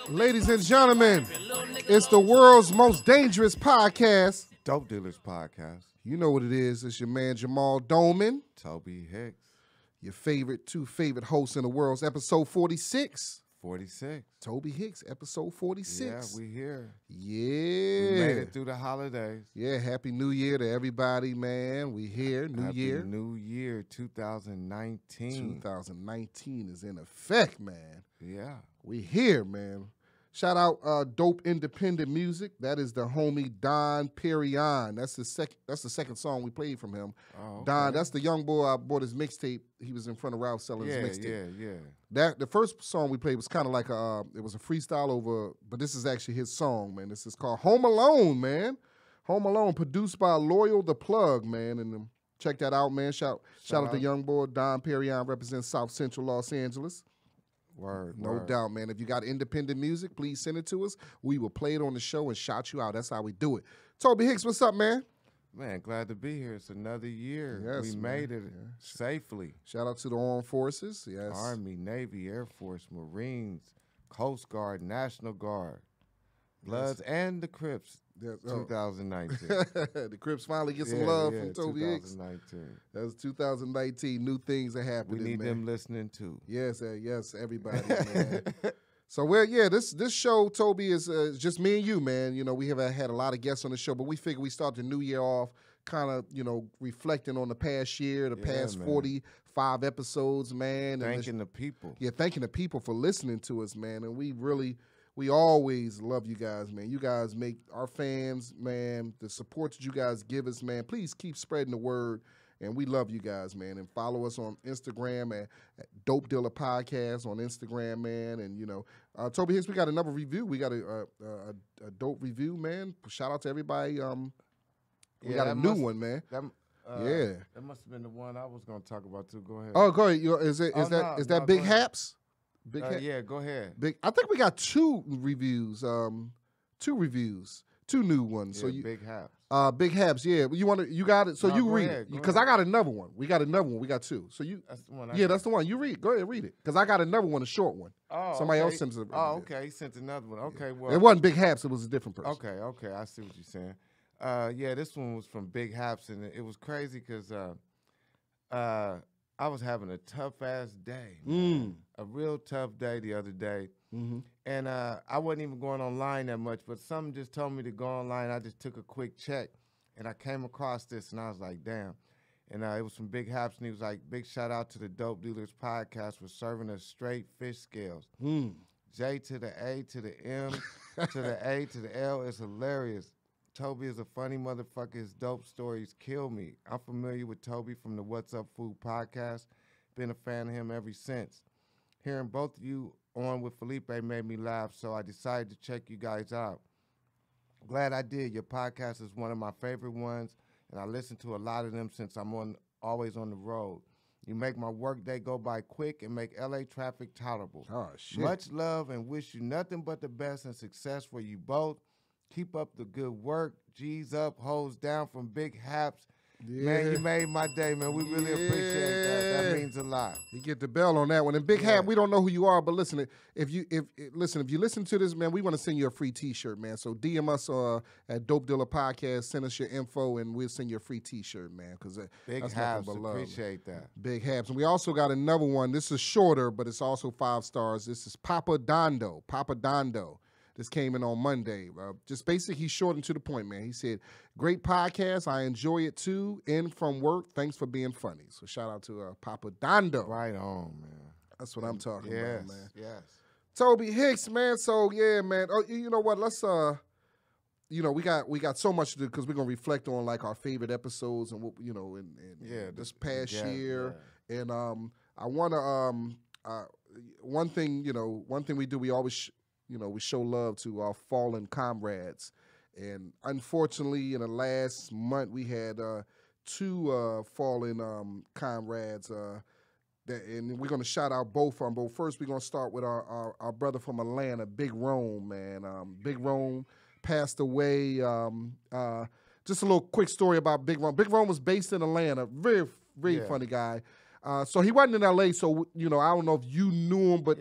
Ladies and gentlemen, it's the world's most dangerous podcast. Dope Dealers Podcast. You know what it is. It's your man Jamal Doman. Tobe Hixx. Your two favorite hosts in the world. Episode 46. 46. Tobe Hixx, episode 46. Yeah, we here. Yeah. We made it through the holidays. Yeah, Happy New Year to everybody, man. We here, Happy New Year 2019. 2019 is in effect, man. Yeah. We here, man. Shout out Dope Independent Music. That is the homie Don Perignon. That's the second song we played from him. Oh, okay. Don, that's the young boy I bought his mixtape. He was in front of Ralph selling his mixtape. Yeah. The first song we played was kind of like it was a freestyle over, but this is actually his song, man. This is called Home Alone, man. Home Alone, produced by Loyal the Plug, man. And check that out, man. Shout out to young boy Don Perignon, represents South Central Los Angeles. No doubt, man. If you got independent music, please send it to us. We will play it on the show and shout you out. That's how we do it. Tobe Hixx, what's up, man? Man, glad to be here. It's another year. Yes, we made it safely. Shout out to the armed forces. Yes. Army, Navy, Air Force, Marines, Coast Guard, National Guard, Bloods, and the Crips. 2019. The Crips finally get some love from Tobe Hixx. 2019. That was 2019. New things are happening. We need man. them listening too. Yes, everybody, man. So this show, Tobe, is just me and you, man. You know, we have had a lot of guests on the show, but we figured we start the new year off kind of, reflecting on the past year, past 45 episodes, man. Thanking the people. Yeah, thanking the people for listening to us, man. And we always love you guys, man. You guys make our fans, man, the support that you guys give us, man. Please keep spreading the word, and we love you guys, man. And follow us on Instagram at Dope Dealer Podcast on Instagram, man. And, Tobe Hixx, we got another review. We got a dope review, man. Shout out to everybody. We got a new one, man. That must have been the one I was going to talk about, too. Go ahead. Oh, go ahead. Is that Big Haps? Yeah, go ahead. I think we got two reviews, two new ones. Yeah, so Big Haps. Big Haps, yeah. You got it. So you read it because I got another one. We got another one. We got two. So that's the one. That's the one. You read. Go ahead, read it because I got another one, a short one. Oh, somebody else sent it. Oh, okay. He sent another one. Okay, well, it wasn't Big Haps. It was a different person. Okay. I see what you're saying. This one was from Big Haps, and it was crazy because I was having a tough-ass day, a real tough day the other day. Mm-hmm. And I wasn't even going online that much, but something just told me to go online. I just took a quick check, and I came across this, and I was like, damn. And it was from Big Haps, and he was like, big shout-out to the Dope Dealers Podcast for serving us straight fish scales. J to the A to the M to the A to the L is hilarious. Tobe is a funny motherfucker. His dope stories kill me. I'm familiar with Tobe from the What's Up Food podcast. Been a fan of him ever since. Hearing both of you on with Felipe made me laugh, so I decided to check you guys out. Glad I did. Your podcast is one of my favorite ones, and I listen to a lot of them since I'm always on the road. You make my workday go by quick and make LA traffic tolerable. Oh, shit. Much love and wish you nothing but the best and success for you both. Keep up the good work. G's up, hoes down from Big Haps. Yeah. Man, you made my day, man. We really appreciate that. That means a lot. You get the bell on that one. And Big Hap, we don't know who you are, but listen, if you listen to this, man, we want to send you a free T-shirt, man. So DM us at Dope Dealer Podcast. Send us your info, and we'll send you a free T-shirt, man. Because Big Haps, appreciate that. Big Haps, and we also got another one. This is shorter, but it's also 5 stars. This is Papa Dondo. This came in on Monday. Just basically, he's short and to the point, man. He said, great podcast. I enjoy it, too. In from work. Thanks for being funny. So shout out to Papa Dondo. Right on, man. That's what I'm talking about, man. Yes. Tobe Hixx, man. So, yeah, man. Oh, you know what? Let's, we got so much to do because we're going to reflect on, like, our favorite episodes and, what this past year. Yeah. And I want to, one thing we do, we always we show love to our fallen comrades. And unfortunately, in the last month, we had 2 fallen comrades. And we're going to shout out both of them. But first, we're going to start with our brother from Atlanta, Big Rome, man. Big Rome passed away. Just a little quick story about Big Rome. Big Rome was based in Atlanta. Very, very funny guy. So he wasn't in L.A., so, you know, I don't know if you knew him, but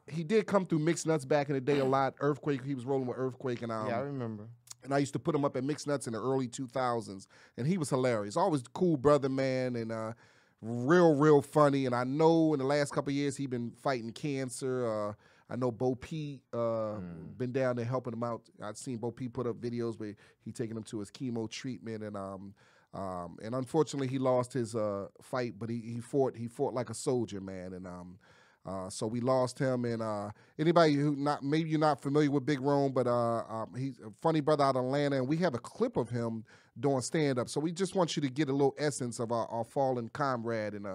he did come through Mixed Nuts back in the day a lot. Earthquake, he was rolling with Earthquake. And I remember. And I used to put him up at Mixed Nuts in the early 2000s, and he was hilarious. Always cool brother, man, and real funny. And I know in the last couple of years he been fighting cancer. I know Bo P been down there helping him out. I've seen Bo P put up videos where he taking him to his chemo treatment, and unfortunately he lost his fight, but he fought like a soldier, man, and so we lost him. And anybody who maybe you're not familiar with Big Rome, but he's a funny brother out of Atlanta, and we have a clip of him doing stand up. So we just want you to get a little essence of our fallen comrade, and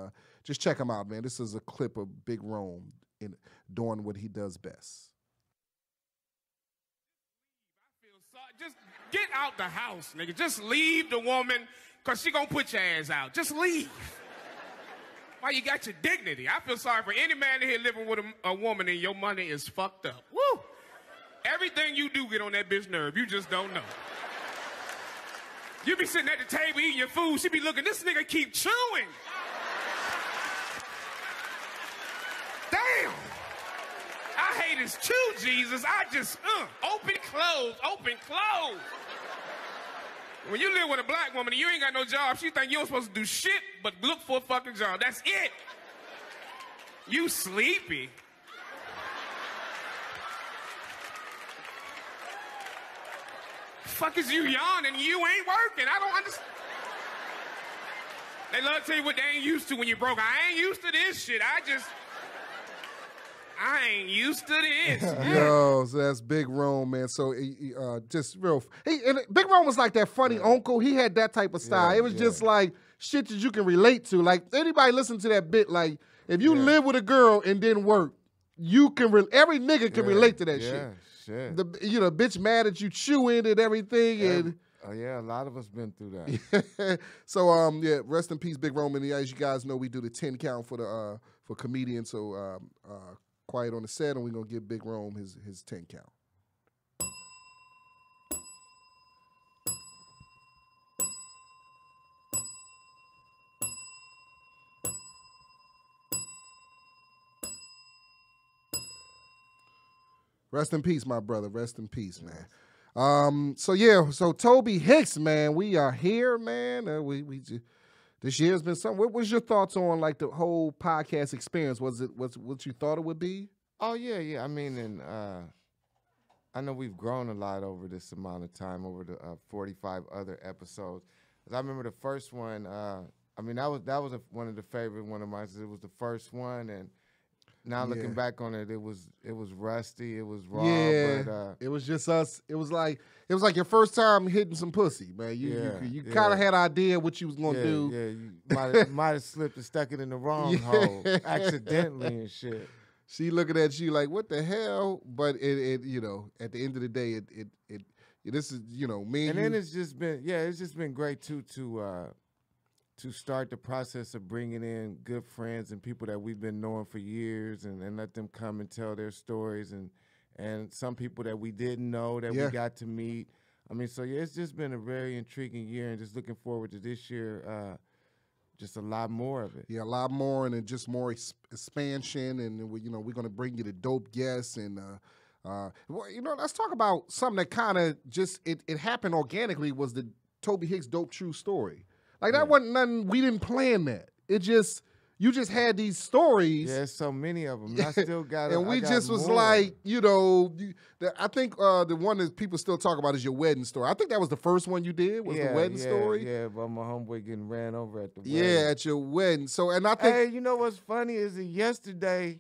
just check him out, man. This is a clip of Big Rome doing what he does best. I feel sorry. Just get out the house, nigga. Just leave the woman, because she going to put your ass out. Just leave. Why you got your dignity? I feel sorry for any man in here living with a woman and your money is fucked up. Woo! Everything you do get on that bitch nerve. You just don't know. You be sitting at the table eating your food. She be looking, this nigga keep chewing. Damn. I hate his chew, Jesus. I just, open, close, open, close. When you live with a black woman and you ain't got no job, she think you ain't supposed to do shit but look for a fucking job. That's it. You sleepy. Fuck is you yawning? You ain't working. I don't understand. They love to tell you what they ain't used to when you're broke. I ain't used to this shit. I ain't used to this. Yo, so that's Big Rome, man. So just real. And Big Rome was like that funny uncle. He had that type of style. It was just like shit that you can relate to. Like anybody listen to that bit. Like if you live with a girl and didn't work, you can. Every nigga can relate to that shit. Shit. The bitch mad at you chewing and everything. And a lot of us been through that. So rest in peace, Big Rome. And as you guys know, we do the 10 count for comedians. So quiet on the set, and we're gonna give Big Rome his 10 count. Rest in peace, my brother. Rest in peace, man. So Tobe Hixx, man, we are here, man. This year's been something. What was your thoughts on like the whole podcast experience? Was it what you thought it would be? Oh yeah. I mean, and I know we've grown a lot over this amount of time, over the 45 other episodes. 'Cause I remember the first one. I mean, that was one of the favorite one of mine. It was the first one, and now looking back on it, it was rusty, it was raw. Yeah, but, it was just us. It was like your first time hitting some pussy, man. You kind of had an idea what you was gonna do. Yeah, you might have slipped and stuck it in the wrong hole accidentally and shit. She looking at you like, what the hell? But it you know, at the end of the day, it this is, you know, me and then it's just been great too to start the process of bringing in good friends and people that we've been knowing for years, and let them come and tell their stories, and some people that we didn't know that we got to meet. I mean, so it's just been a very intriguing year, and just looking forward to this year, just a lot more of it. Yeah, a lot more, and then just more expansion, and we're going to bring you the dope guests, and let's talk about something that kind of just it happened organically. Was the Tobe Hixx Dope True Story? Like that wasn't nothing. We didn't plan that. You just had these stories. Yeah, so many of them. I still got and we just was more. Like, you know, I think the one that people still talk about is your wedding story. I think that was the first one you did, was the wedding story. Yeah, about my homeboy getting ran over at the wedding. Yeah, at your wedding. So, and I think, hey, you know what's funny is that yesterday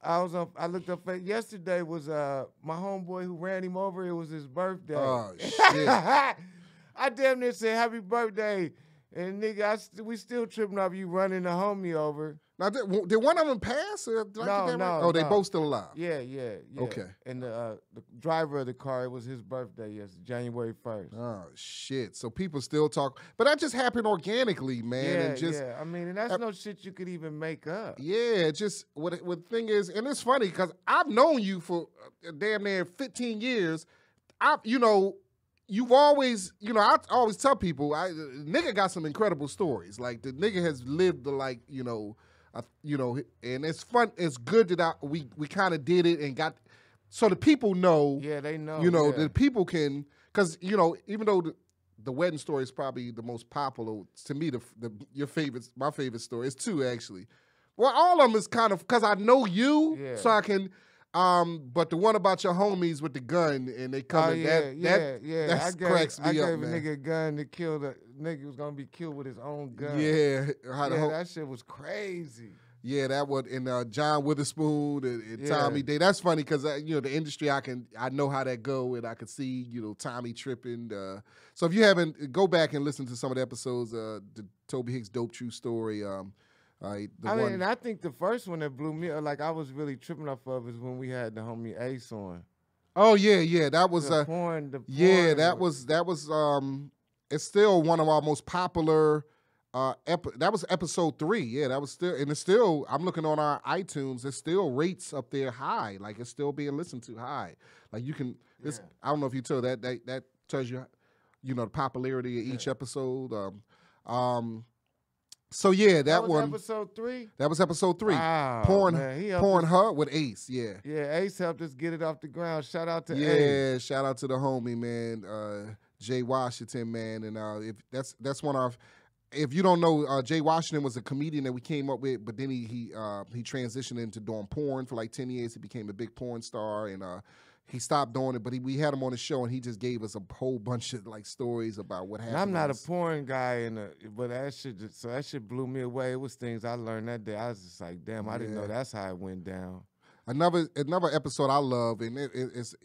I looked up. Yesterday was my homeboy who ran him over. It was his birthday. Oh shit! I damn near said happy birthday. And nigga, we still tripping off you running the homie over. Now, did one of them pass? No. Oh, they both still alive? Yeah. Okay. And the driver of the car, it was his birthday yesterday, January 1st. Oh, shit. So people still talk. But that just happened organically, man. Yeah. I mean, and that's no shit you could even make up. Yeah, just what the thing is, and it's funny because I've known you for damn near 15 years. you've always, I always tell people, nigga got some incredible stories. Like the nigga has lived the and it's fun. It's good that we kind of did it and got, so the people know. Yeah, they know. The people can, because even though the wedding story is probably the most popular to me, my favorite story is two actually. Well, all of them is kind of because I know you, so I can. But the one about your homies with the gun and they come that cracks me up, man. I gave a nigga a gun to kill the nigga was gonna be killed with his own gun. Yeah, that shit was crazy. Yeah, that one and John Witherspoon and Tommy Day. That's funny because the industry I know how that go and I can see Tommy tripping. So if you haven't, go back and listen to some of the episodes. The Tobe Hixx Dope True Story. I think the first one that blew me, like I was really tripping off of, is when we had the homie Ace on. Oh yeah, that was the porn. Yeah, that was. It's still one of our most popular. That was episode 3. Yeah, that was still, and it's still. I'm looking on our iTunes. It still rates up there high. Like it's still being listened to high. Like you can. I don't know if you told that tells you, the popularity of each episode. So yeah, that one. Episode 3. That was episode 3. Wow, Porn her with Ace. Yeah. Yeah, Ace helped us get it off the ground. Shout out to Ace. Yeah, shout out to the homie, man, Jay Washington, man, and if that's one of. If you don't know, Jay Washington was a comedian that we came up with, but then he transitioned into doing porn for like 10 years. He became a big porn star, and he stopped doing it. But we had him on the show, and he just gave us a whole bunch of like stories about what happened. I'm not a porn guy, but that shit blew me away. It was things I learned that day. I was just like, damn, I didn't know that's how it went down. Another episode I love, and it's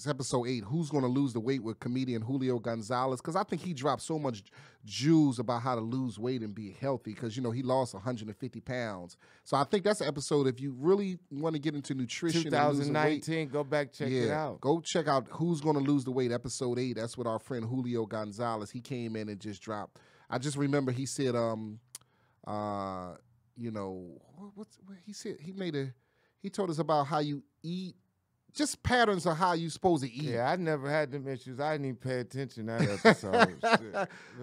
episode 8. Who's gonna lose the weight with comedian Julio Gonzalez? Because I think he dropped so much jewels about how to lose weight and be healthy. Because he lost 150 pounds. So I think that's an episode if you really want to get into nutrition. 2019, weight, go back check it out. Go check out Who's Gonna Lose the Weight, episode 8. That's with our friend Julio Gonzalez. He came in and just dropped. I just remember he said, what he said? He told us about how you eat, just patterns of how you supposed to eat. Yeah, I never had them issues. I didn't even pay attention to that episode.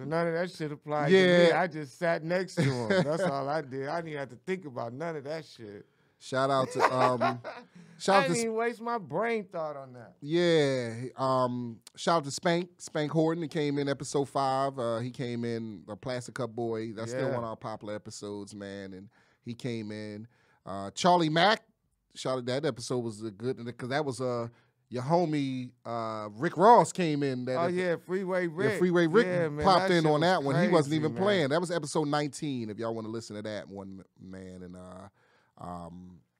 None of that shit applied to me. I just sat next to him. That's all I did. I didn't have to think about none of that shit. Shout out to I didn't even waste my brain thought on that. Yeah. Shout out to Spank Horton. He came in episode 5. He came in a Plastic Cup Boy. That's still one of our popular episodes, man. And he came in. Charlie Mack. Shout out, that episode was good because that was your homie Rick Ross came in. Freeway Rick. Yeah, Freeway Rick popped in on that one. Crazy, he wasn't even playing. That was episode 19. If y'all want to listen to that one, man. And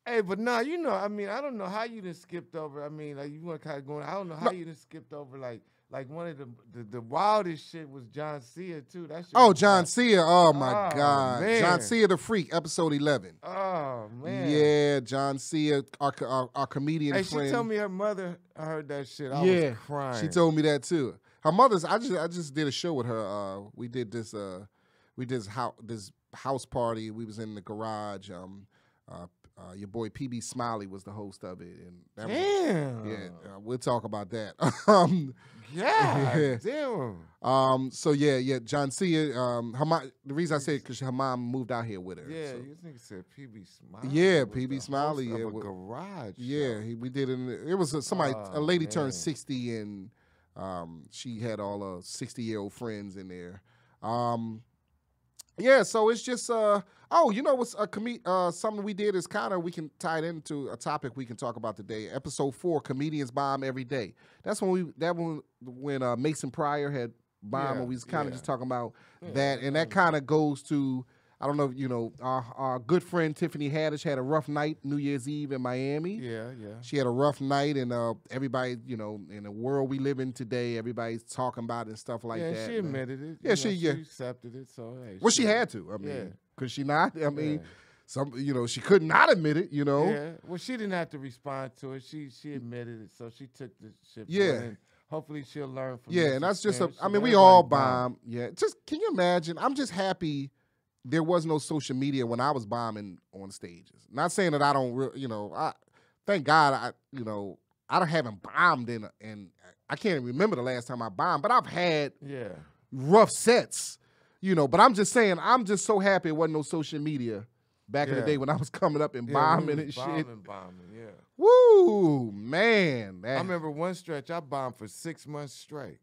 hey, but no, I don't know how you just skipped over. I mean, like you want to kind of going. I don't know how you just skipped over like one of the wildest shit was John Cena too. That shit John Cena. Oh my God. Man. John Cena the Freak, episode 11. Oh man. Yeah, John Cena, our comedian friend. She told me her mother heard that shit. I was crying. She told me that too. Her mother's. I just did a show with her. We did this house party. We was in the garage. Your boy PB Smiley was the host of it, and that we'll talk about that. Damn. So John Cena. Her mom, the reason I said because her mom moved out here with her. Yeah, you think it said PB Smiley. Yeah, PB Smiley. Yeah, a garage. Yeah, we did it. It was a lady turned 60, and she had all her 60-year-old friends in there. Yeah, so it's just what's something we did is kind of we can tie it into a topic we can talk about today. Episode 4, comedians bomb every day. That's when Mason Pryor had bombed, and we was kind of just talking about that, and that kind of goes to I don't know, our good friend Tiffany Haddish had a rough night New Year's Eve in Miami. Yeah. She had a rough night, and everybody, in the world we live in today, everybody's talking about it and stuff like that. Yeah, she admitted it. Yeah, she accepted it. So hey, she had to. I mean, could she not? I mean, she could not admit it. Yeah. Well, she didn't have to respond to it. She admitted it, so she took the shit. Yeah. Hopefully she'll learn from. Yeah, and that's just we all bomb. Yeah, just can you imagine? I'm just happy. There was no social media when I was bombing on stages. Not saying that I don't, thank God, I haven't bombed in I can't remember the last time I bombed, but I've had rough sets, you know. But I'm just saying, I'm just so happy it wasn't no social media back in the day when I was coming up and bombing and shit. Bombing, yeah. Woo, man. I remember one stretch I bombed for 6 months straight.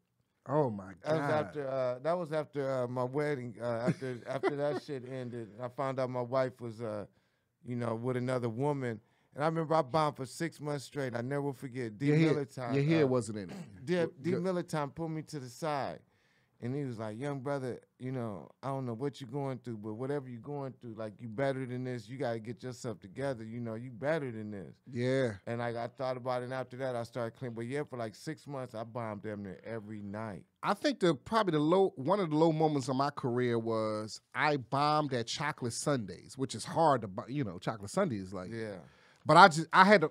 Oh my God. That was after my wedding. After that shit ended, I found out my wife was, you know, with another woman. And I remember I bombed for 6 months straight. I never will forget. D. Militant. Your hair wasn't in it. D. Militant pulled me to the side. And he was like, young brother, you know, I don't know what you're going through, but whatever you're going through, like, you better than this. You got to get yourself together. You know, you better than this. Yeah. And like, I thought about it, and after that, I started cleaning. But yeah, for like 6 months, I bombed damn near every night. I think one of the low moments of my career was I bombed at Chocolate Sundays, which is hard to, you know, Chocolate Sundays, like. Yeah. But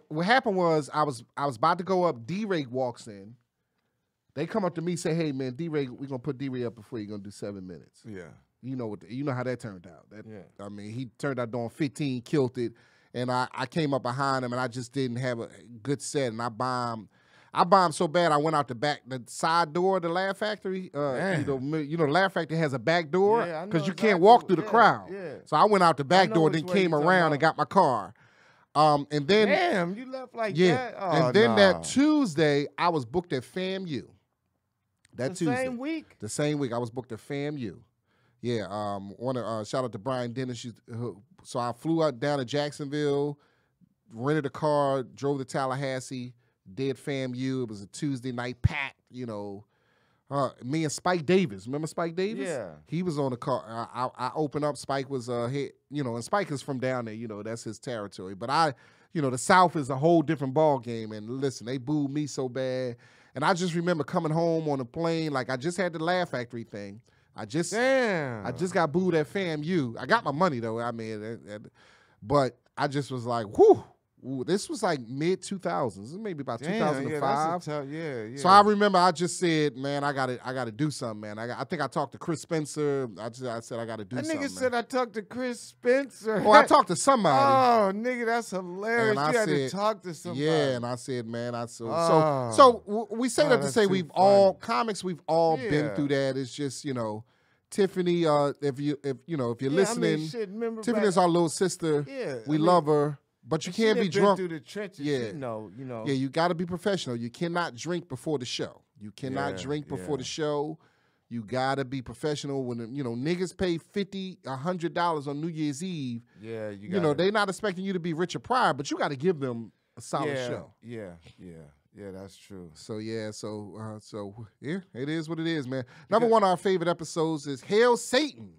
what happened was I was about to go up. D-Ray walks in. They come up to me, say, "Hey man, D-Ray, we're gonna put D-Ray up before you're gonna do 7 minutes." Yeah. You know how that turned out. I mean, he turned out doing 15, killed it, and I came up behind him and I just didn't have a good set, and I bombed so bad I went out the side door of the Laugh Factory. You know, the Laugh Factory has a back door because you can't walk through the crowd. Yeah. So I went out the back door, then came around and got my car. And then damn, you left like that. Oh, and then that Tuesday I was booked at FAMU. That Tuesday. The same week I was booked at FAMU. Yeah. Shout out to Brian Dennis. So I flew out down to Jacksonville, rented a car, drove to Tallahassee, did FAMU. It was a Tuesday night packed. You know, me and Spike Davis. Remember Spike Davis? Yeah. He was on the car. I opened up. Spike was hit. You know, and Spike is from down there. You know, that's his territory. But you know, the South is a whole different ball game. And listen, they booed me so bad. And I just remember coming home on a plane, like I just had the Laugh Factory thing. I just got booed at FAMU. I got my money though. I mean, but I just was like, whew. Ooh, this was like mid-2000s, maybe about 2005. So I remember I just said, man, I gotta do something, man. I think I talked to Chris Spencer. I said I gotta do something. That nigga said I talked to Chris Spencer. Oh, I talked to somebody. Oh, nigga, that's hilarious. You had to talk to somebody. Yeah, and I said, man, so we say that to say we've all been through that. It's just, you know, Tiffany, if you're listening, Tiffany's our little sister. Yeah, we love her. But you can't be drunk. Through the trenches, yeah, you know. Yeah, you got to be professional. You cannot drink before the show. You cannot drink before the show. You got to be professional. When niggas pay $50, $100 on New Year's Eve. Yeah, you know they're not expecting you to be Richard Pryor, but you got to give them a solid show. Yeah, that's true. So it is what it is, man. Number one of our favorite episodes is Hail Satan.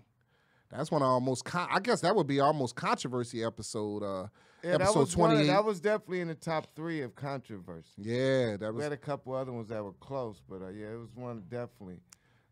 That's one of our most. I guess that would be our most controversy episode. Episode 28. That was definitely in the top 3 of controversy. Yeah, we had a couple other ones that were close, but it was one definitely.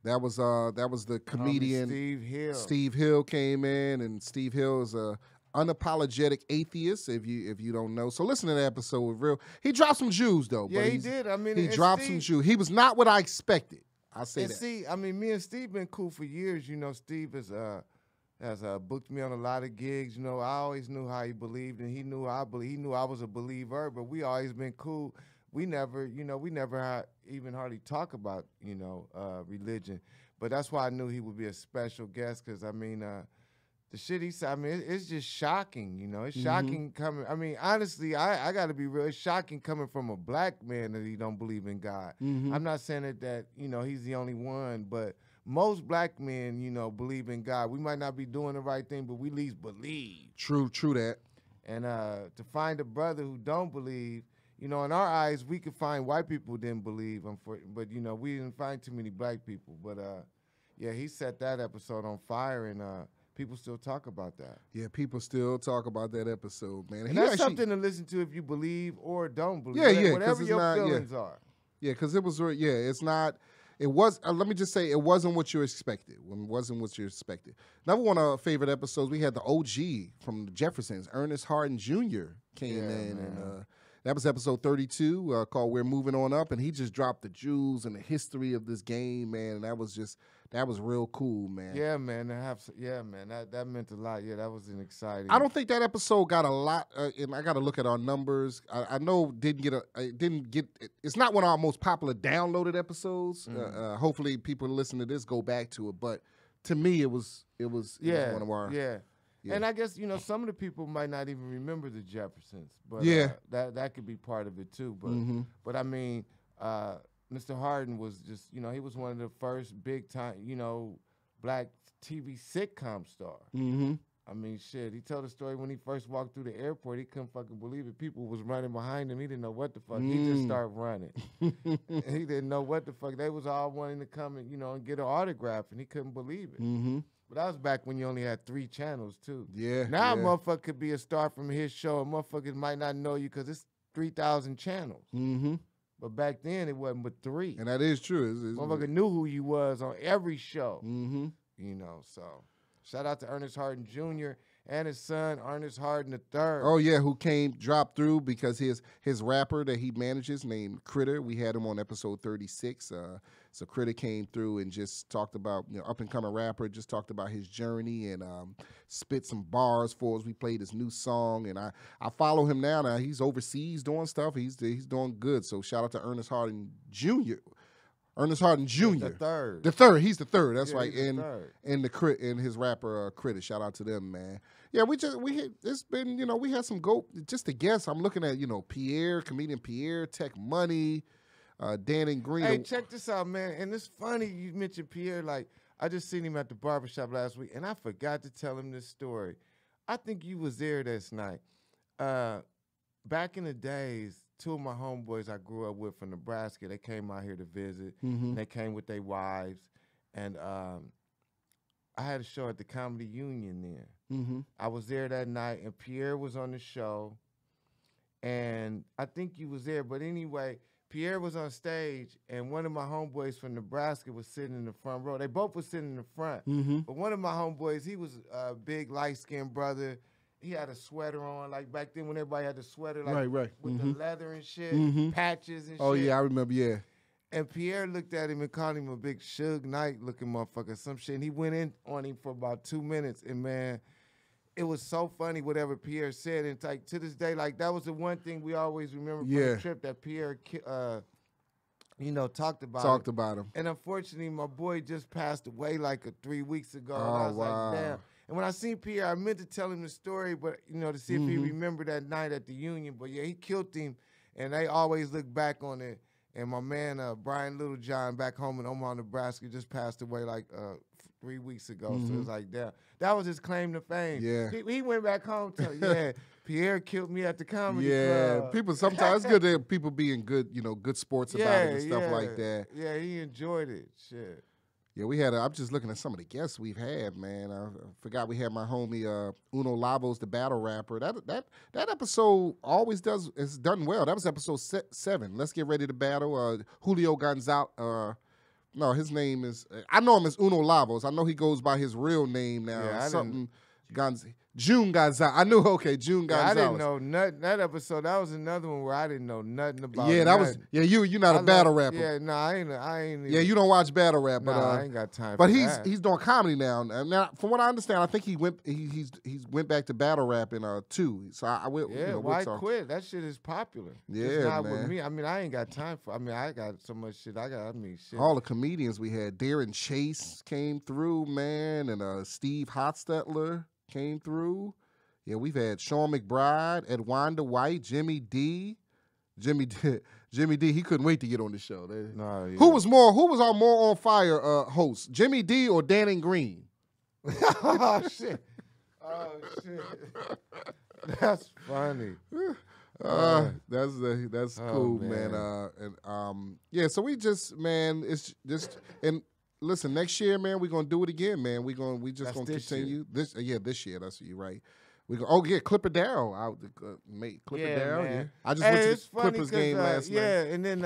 That was the comedian Steve Hill. Steve Hill came in, and Steve Hill is a unapologetic atheist. If you don't know, so listen to that episode with real. He dropped some Jews though. Yeah, he did. I mean, he dropped some Jews. He was not what I expected. I say that. See, I mean, me and Steve been cool for years. You know, Steve has booked me on a lot of gigs. You know, I always knew how he believed, and he knew I was a believer. But we always been cool. We never even hardly talk about religion. But that's why I knew he would be a special guest, because I mean, the shit he said. I mean, it's just shocking. You know, it's shocking coming. I mean, honestly, I got to be real. It's shocking coming from a black man that he don't believe in God. I'm not saying that he's the only one, but most black men, believe in God. We might not be doing the right thing, but we at least believe. True that. And to find a brother who don't believe, in our eyes, we could find white people who didn't believe, but we didn't find too many black people. But he set that episode on fire, and people still talk about that. Yeah, people still talk about that episode, man. And that's something to listen to if you believe or don't believe. Yeah, whatever your feelings are. Yeah, because it was. Yeah, it's not. It was. Let me just say, it wasn't what you expected. It wasn't what you expected. Another one of our favorite episodes, we had the OG from the Jeffersons, Ernest Harden Jr. came in, and That was episode 32 called We're Moving On Up, and he just dropped the jewels and the history of this game, man, and that was real cool, man. Yeah, man. That meant a lot. Yeah, that was an exciting. I don't think that episode got a lot, and I got to look at our numbers. I know it's not one of our most popular downloaded episodes. Hopefully people listen to this go back to it, but to me it was one of our. Yeah. And I guess, some of the people might not even remember the Jeffersons, but that could be part of it too. But I mean, Mr. Harden was just, he was one of the first big time, black TV sitcom star. I mean, shit, he told a story when he first walked through the airport, he couldn't fucking believe it. People was running behind him. He didn't know what the fuck. He just started running. And he didn't know what the fuck. They was all wanting to come and, and get an autograph, and he couldn't believe it. But that was back when you only had 3 channels, too. Yeah. Now a motherfucker could be a star from his show. And motherfuckers might not know you because it's 3,000 channels. But back then, it wasn't but 3. And that is true. Motherfucker knew who you was on every show. So shout out to Ernest Harden Jr. and his son, Ernest Harden III. Oh, yeah, who dropped through because his rapper that he manages named Critter, we had him on episode 36. So Critter came through and just talked about, up-and-coming rapper, just talked about his journey and spit some bars for us. We played his new song, and I follow him now. Now, he's overseas doing stuff. He's doing good. So shout out to Ernest Harden Jr. Ernest Harden Jr. The third. He's the third. That's right. And his rapper Critter. Shout out to them, man. Yeah, it's been, we had some just to guess. I'm looking at, Pierre, comedian Pierre, Tech Money, Dan and Green. Hey, check this out, man. And it's funny you mentioned Pierre. Like, I just seen him at the barbershop last week, and I forgot to tell him this story. I think you was there this night. Back in the days, 2 of my homeboys I grew up with from Nebraska, they came out here to visit. And they came with their wives. And I had a show at the Comedy Union then. I was there that night, and Pierre was on the show. And I think you was there. But anyway, Pierre was on stage, and one of my homeboys from Nebraska was sitting in the front row. They both were sitting in the front. But one of my homeboys, he was a big, light-skinned brother. He had a sweater on, like back then when everybody had the sweater, like with the leather and shit, patches and shit. Oh, yeah, I remember, yeah. And Pierre looked at him and called him a big Suge Knight-looking motherfucker, some shit. And he went in on him for about 2 minutes, and, man, it was so funny whatever Pierre said. And it's like, to this day, like, that was the one thing we always remember from the trip that Pierre, talked about him. And unfortunately, my boy just passed away like 3 weeks ago. And I was like, damn. And when I seen Pierre, I meant to tell him the story, but, to see if he remembered that night at the Union. But, yeah, he killed him, and they always look back on it. And my man, Brian Littlejohn, back home in Omaha, Nebraska, just passed away like 3 weeks ago. So it's like, damn. That was his claim to fame. Yeah. He went back home to, Pierre killed me at the comedy club. People, sometimes it's good to have people being good, good sports about it and stuff like that. Yeah, he enjoyed it. Shit. Yeah, I'm just looking at some of the guests we've had, man. I forgot we had my homie Uno Lavos, the battle rapper. That episode it's done well. That was episode 7. Let's get ready to battle. Julio Gonzalez. No, his name is, I know him as Uno Lavos. I know he goes by his real name now. Yeah, June Gonzalez. I knew, June Gonzalez. I didn't know nothing. That episode, that was another one where I didn't know nothing about. Yeah, that was. Yeah, you're not a battle rapper. Yeah, no, I ain't. Yeah, you don't watch battle rap, but I ain't got time. But he's doing comedy now. Now, from what I understand, I think he went back to battle rap in 2. So I will. Yeah, why quit? That shit is popular. Yeah, it's not man. With me. I mean, I ain't got time for. I mean, I got so much shit. Shit. All the comedians we had, Darren Chase came through, man, and Steve Hotstetler came through. Yeah, we've had Sean McBride, Edwanda White, Jimmy D. Jimmy D, he couldn't wait to get on the show. Who was our more on fire host, Jimmy D or Dan and Green? Oh shit. That's funny. That's cool, man. Yeah, so we just, man, it's just, and listen, next year, man, we're gonna do it again, man. We just gonna continue this year. That's you right. We go. Clipper Darryl. Clipper Darryl. Yeah, I just went to the Clippers game last night. Yeah, and then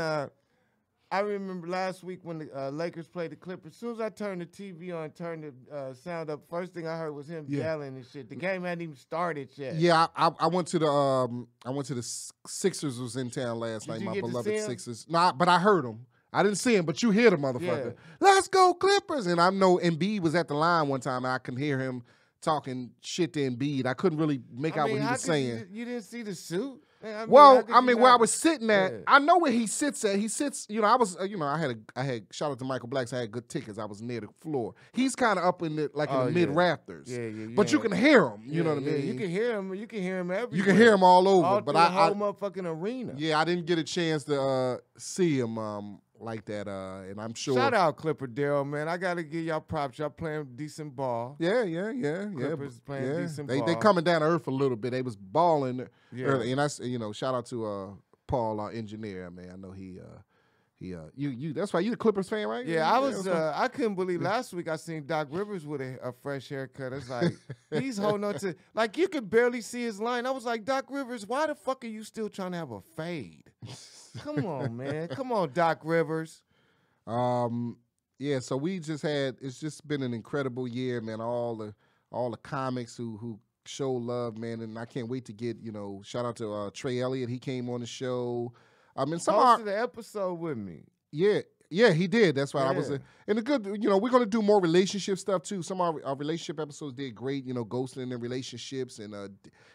I remember last week when the Lakers played the Clippers. As soon as I turned the TV on, turned the sound up, first thing I heard was him yelling and shit. The game hadn't even started yet. Yeah, I went to the Sixers was in town last night. My beloved Sixers. Nah, but I heard him. I didn't see him, but you hear the motherfucker. Yeah. Let's go Clippers! And I know Embiid was at the line one time, and I can hear him talking shit to Embiid. I couldn't really make out what he was saying. You didn't see the suit? Man, where I was sitting at, I know where he sits at. He sits, I was, I had shout out to Michael Blacks. I had good tickets. I was near the floor. He's kind of up in the in the mid rafters. Yeah. But you can hear him. You know what I mean? You can hear him. You can hear him everywhere. You can hear him all over. All but the whole motherfucking arena. Yeah, I didn't get a chance to see him like that. And I'm sure. Shout out Clipper Daryl, man. I gotta give y'all props. Y'all playing decent ball. Yeah. Clippers playing decent ball. They coming down to earth a little bit. They was balling early. And shout out to Paul, our engineer, man. I know he that's why you the Clippers fan, right? Yeah, I couldn't believe last week I seen Doc Rivers with a fresh haircut. It's like he's holding on to, like, you could barely see his line. I was like, Doc Rivers, why the fuck are you still trying to have a fade? Come on, man. Come on, Doc Rivers. Yeah, so it's just been an incredible year, man. All the comics who show love, man, and I can't wait to get, shout out to Trey Elliott. He came on the show. I mean, hosted the episode with me. Yeah, he did. That's why I was. And the good, we're gonna do more relationship stuff too. Some of our relationship episodes did great. Ghosting in relationships and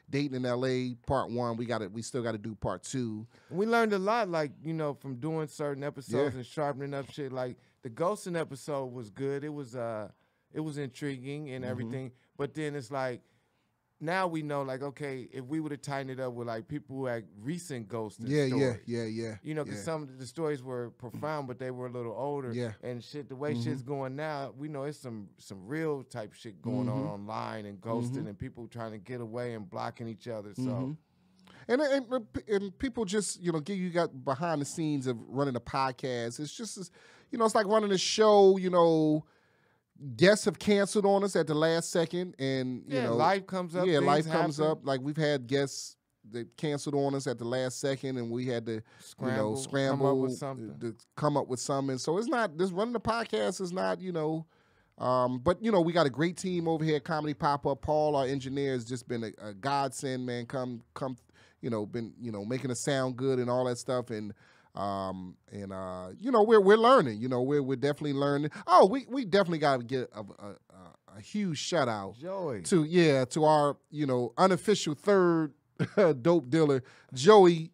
dating in L.A. Part 1. We still got to do Part 2. We learned a lot, like from doing certain episodes and sharpening up shit. Like the ghosting episode was good. It was intriguing and everything. But then it's like, now we know, like, okay, if we would have tightened it up with, like, people who had recent ghosting stories. Yeah. Because some of the stories were profound, but they were a little older. Yeah. And shit, the way shit's going now, we know it's some real type shit going on online and ghosting and people trying to get away and blocking each other. So. And people just, you got behind the scenes of running a podcast. It's just, it's like running a show, guests have canceled on us at the last second, and life comes up. Yeah, life comes up. Like we've had guests that canceled on us at the last second, and we had to scramble to come up with something. So it's not this running the podcast is not but we got a great team over here at Comedy Pop Up. Paul, our engineer, has just been a godsend, man. Come been making us sound good and all that stuff, and. We're learning. We're definitely learning. Oh, we definitely got to get a huge shout out to our unofficial third dope dealer, Joey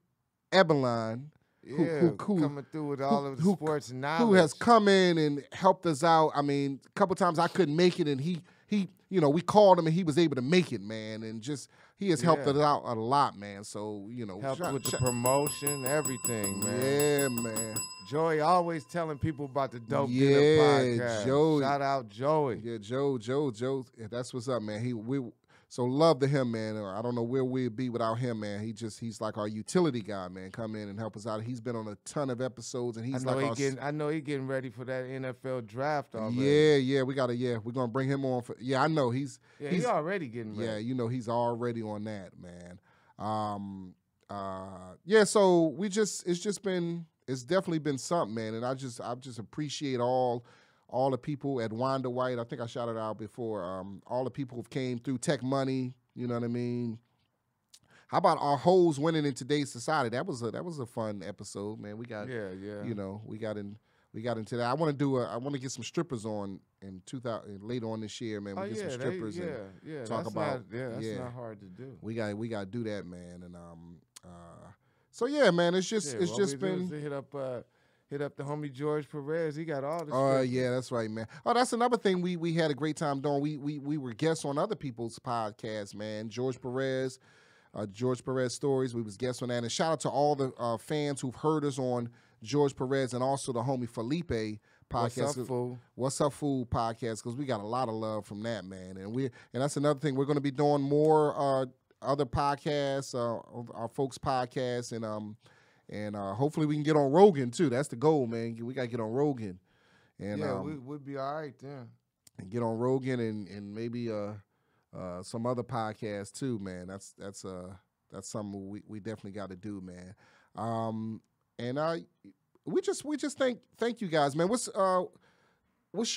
Ebeline, who coming through with all of the sports knowledge, who has come in and helped us out. I mean, a couple times I couldn't make it, and he we called him and he was able to make it, man, and just. He has helped us out a lot, man. So, helped with the promotion, everything, man. Yeah, man. Joey always telling people about the Dope Dinner podcast. Joey. Shout out Joey. Yeah, Joe. That's what's up, man. So love to him, man. I don't know where we'd be without him, man. He's like our utility guy, man. Come in and help us out. He's been on a ton of episodes, and I know he's getting ready for that NFL draft already. Yeah. We're gonna bring him on for. Yeah, I know he's already getting ready. Yeah, he's already on that, man. So it's definitely been something, man. And I just appreciate all the people at Wanda White. I think I shouted out before. All the people who came through Tech Money. You know what I mean? How about our hoes winning in today's society? That was a fun episode, man. We got we got into that. I want to get some strippers on in 2000 later on this year, man. We get some strippers and talk about. That's not hard to do. We got to do that, man. And so yeah, man. It's just been hit up the homie George Perez. He got all the strippers. Yeah, that's right, man. Oh, that's another thing we had a great time doing. We were guests on other people's podcasts, man. George Perez Stories. We was guests on that. And shout out to all the fans who've heard us on George Perez and also the homie Felipe podcast. What's Up, Fool podcast, because we got a lot of love from that, man. And that's another thing. We're going to be doing more other podcasts, our folks' podcasts, and hopefully we can get on Rogan too. That's the goal, man. We got to get on Rogan. And we'll be all right then. And get on Rogan and maybe some other podcasts too, man. That's something we definitely got to do, man. we just thank you guys, man. What's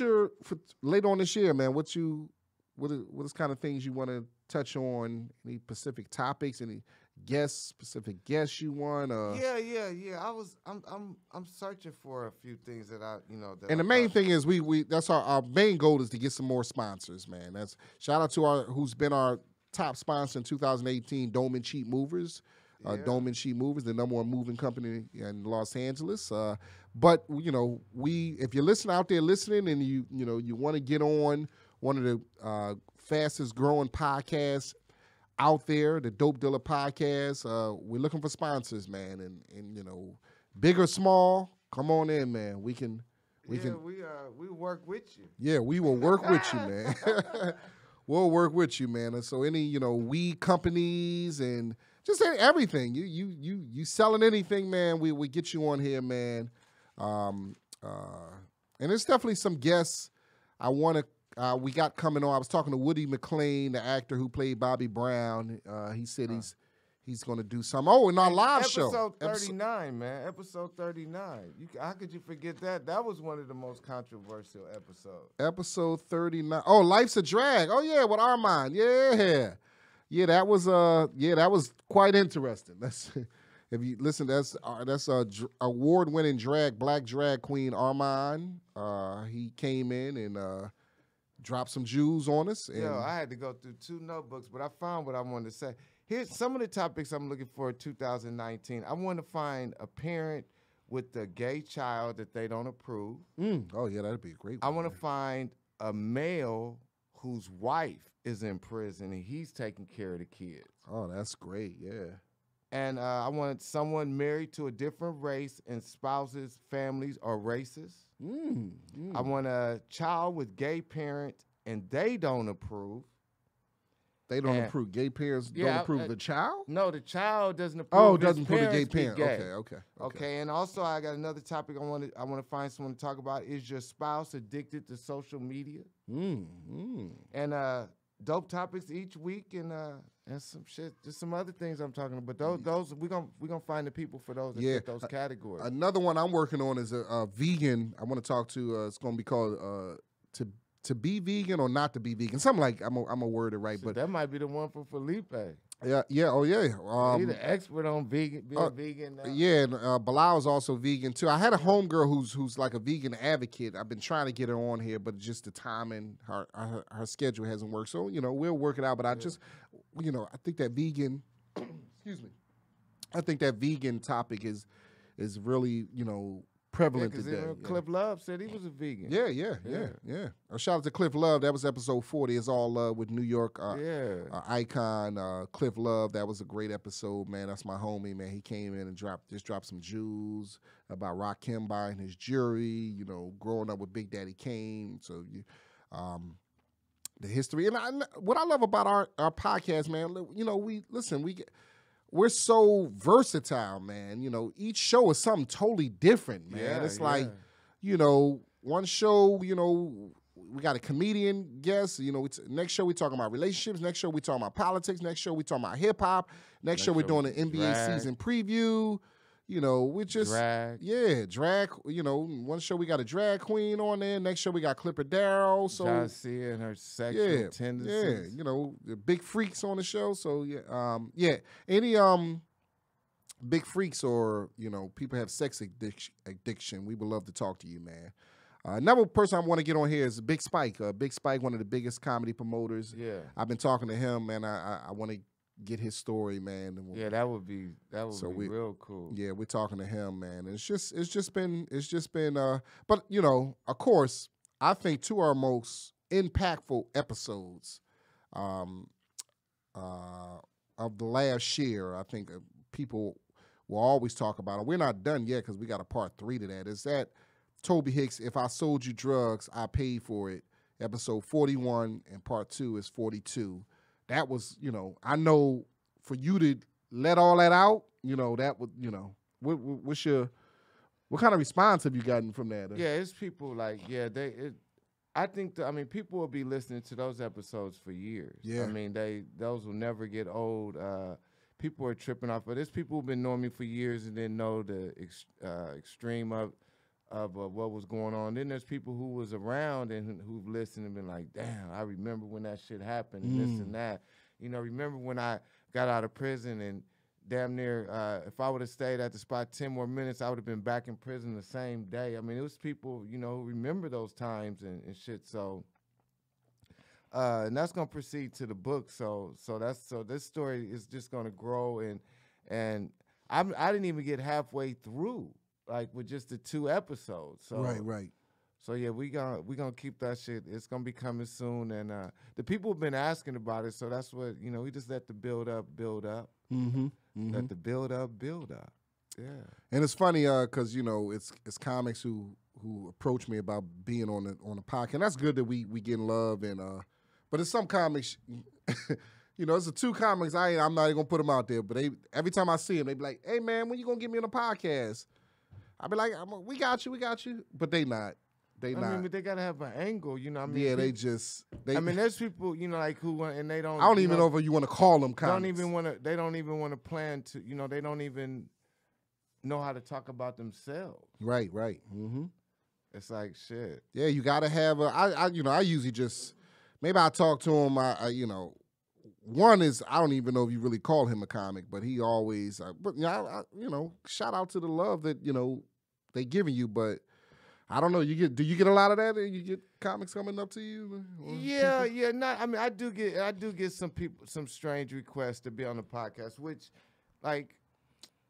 your for later on this year, man? What is kind of things you want to touch on? Any specific topics? Any specific guests you want? Yeah. I'm searching for a few things that I. And the main thing is we that's our main goal is to get some more sponsors, man. That's shout out to who's been our top sponsor in 2018, Doman Cheap Movers. Doman Cheap Movers, the number one moving company in Los Angeles. But if you're listening out there and you want to get on one of the fastest growing podcasts out there, the Dope Dealer Podcast, we're looking for sponsors, man. And big or small, come on in, man. We work with you. Yeah, we will work with you, man. We'll work with you, man. And so any weed companies and just everything. You selling anything, man, we get you on here, man. And there's definitely some guests we got coming on. I was talking to Woody McClain, the actor who played Bobby Brown. He said he's going to do some. Oh, in our live show. Episode 39, man. Episode 39. How could you forget that? That was one of the most controversial episodes. Episode 39. Oh, Life's a Drag. Oh, yeah, with Armand. Yeah. Yeah, that was quite interesting. That's if you listen, that's award-winning black drag queen Armand. He came in and dropped some jewels on us. And I had to go through 2 notebooks, but I found what I wanted to say. Here's some of the topics I'm looking for in 2019. I want to find a parent with a gay child that they don't approve. Oh, yeah, that'd be a great one. I want to find a male whose wife is in prison and he's taking care of the kids. Oh, that's great, yeah. And I want someone married to a different race and spouses, families, or races. I want a child with gay parents and they don't approve. They don't approve. Gay parents don't approve of the child? No, the child doesn't approve. Oh, doesn't approve the gay parent. Gay. Okay, and also I got another topic I want to find someone to talk about. Is your spouse addicted to social media? And dope topics each week and some shit, just some other things I'm talking about. But those we're gonna find the people for those that fit those categories. Another one I'm working on is a vegan. I want to talk to. It's gonna be called to be vegan or not to be vegan. Something like I'm a word it right, so but that might be the one for Felipe. Yeah. Oh yeah. He's the expert on being vegan. Now. Yeah, and Bilal is also vegan too. I had a homegirl who's like a vegan advocate. I've been trying to get her on here, but just the timing, her schedule hasn't worked. So we'll work it out. But I just, I think that vegan, excuse me, I think that vegan topic is really prevalent today. Cliff Love said he was a vegan. Yeah. Shout out to Cliff Love. That was episode 40. It's all love with New York icon Cliff Love. That was a great episode, man. That's my homie, man. He came in and dropped some jewels about Rakim buying his jury. Growing up with Big Daddy Kane. So the history and what I love about our podcast, man. We're so versatile, man. Each show is something totally different, man. It's like, one show, we got a comedian guest. Next show we talking about relationships. Next show we talking about politics. Next show we talking about hip hop. Next show we're doing an NBA season preview. We just drag. One show we got a drag queen on there. Next show we got Clipper Darrow. So John C. and her sexual tendencies. Yeah, the big freaks on the show. So any big freaks or people have sex addiction, we would love to talk to you, man. Another person I want to get on here is Big Spike. Big Spike, one of the biggest comedy promoters. Yeah, I've been talking to him, man. I want to get his story, man. That would be real cool. Yeah, we're talking to him, man. It's just been but of course, I think 2 of our most impactful episodes of the last year, I think people will always talk about it. We're not done yet because we got a part 3 to that. Is that Tobe Hixx, If I Sold You Drugs, I Paid For It, episode 41, and part 2 is 42. That was, I know for you to let all that out, that would, what kind of response have you gotten from that? It's people like, I think, people will be listening to those episodes for years. Yeah. Those will never get old. people are tripping off. But there's people who've been knowing me for years and didn't know the extreme of what was going on. Then there's people who was around and who've listened and been like, damn, I remember when that shit happened and this and that. You know, remember when I got out of prison and damn near, if I would have stayed at the spot 10 more minutes, I would have been back in prison the same day. I mean, it was people, you know, who remember those times and shit. So, and that's gonna proceed to the book. So this story is just gonna grow and I didn't even get halfway through, like with just the 2 episodes. So Right. So yeah, we gonna keep that shit. It's gonna be coming soon, and the people have been asking about it. So that's what, you know, we just let the build up. Let the build up. Yeah. And it's funny, cause you know it's comics who approach me about being on the podcast. And that's good that we get love and but it's some comics, you know, it's the 2 comics. I'm not even gonna put them out there, but every time I see them, they be like, "Hey man, when you gonna get me on the podcast?" I be like, "We got you," but they not. I mean, but they gotta have an angle, you know. I mean, yeah, I mean, there's people, you know, like who and they don't. I don't even know if you want to call them comics. They don't even want to plan to, you know. They don't even know how to talk about themselves. Right. Mm-hmm. It's like shit. Yeah, you gotta have I usually just maybe I talk to him. You know, one is I don't even know if you really call him a comic, but he always. But you know, shout out to the love that you know they giving you, but. I don't know. Do you get a lot of that? You get comics coming up to you? Yeah. Not. I mean, I do get some strange requests to be on the podcast. Which, like,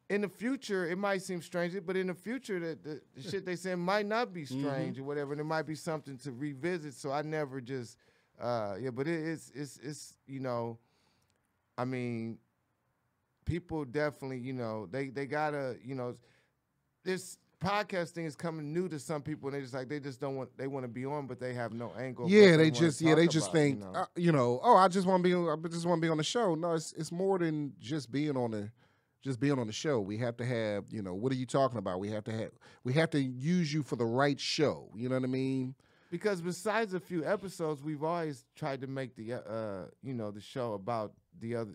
in the future, it might seem strange, but in the future, the shit they say might not be strange or whatever, and it might be something to revisit. So I never just, But it's you know, I mean, people definitely, you know, they gotta, you know, this podcasting is coming new to some people, and they just want to be on, but they have no angle. Yeah, they just think, you know, oh, I just want to be on the show. No, it's more than just being on the show. We have to have, you know, what are you talking about? We have to use you for the right show. You know what I mean? Because besides a few episodes, we've always tried to make the you know, the show about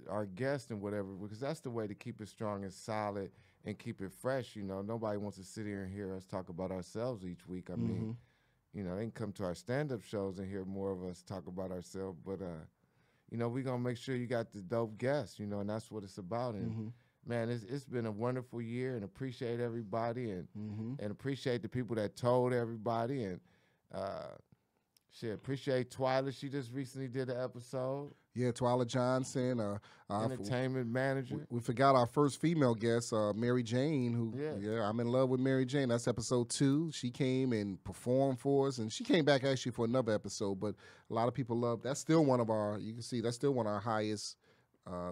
our guest and whatever, because that's the way to keep it strong and solid and keep it fresh. You know, nobody wants to sit here and hear us talk about ourselves each week. I mean, you know, they can come to our stand-up shows and hear more of us talk about ourselves. But, you know, we're going to make sure you got the dope guests, you know, and that's what it's about. And, man, it's been a wonderful year, and appreciate everybody and appreciate the people that told everybody. And, appreciate Twyla. She just recently did an episode. Yeah, Twyla Johnson, entertainment manager. We forgot our first female guest, Mary Jane. I'm in love with Mary Jane. That's episode 2. She came and performed for us, and she came back actually for another episode. But a lot of people love. That's still one of our. You can see that's still one of our highest.